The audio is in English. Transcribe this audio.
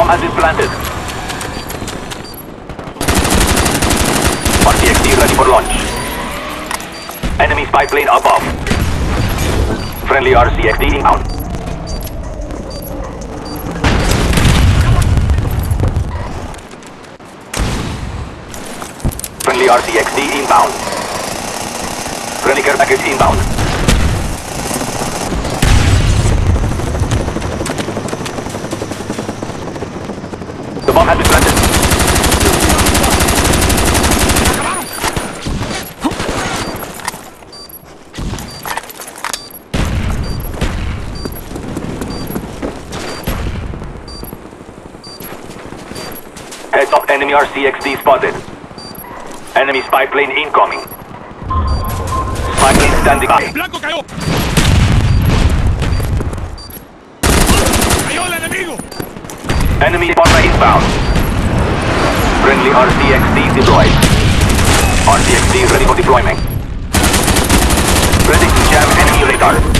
Bomb has been planted. RCXD ready for launch. Enemy spy plane above. Friendly RCXD inbound. Friendly RCXD inbound. Friendly care package inbound. The bomb has been planted. Heads up, enemy RCXD spotted. Enemy spy plane incoming. Spy plane standing by. ¡Blanco cayó! ¡Cayó el enemigo! Enemy bomber inbound. Friendly RCXD deployed. RCXD ready for deployment. Ready to jam enemy radar.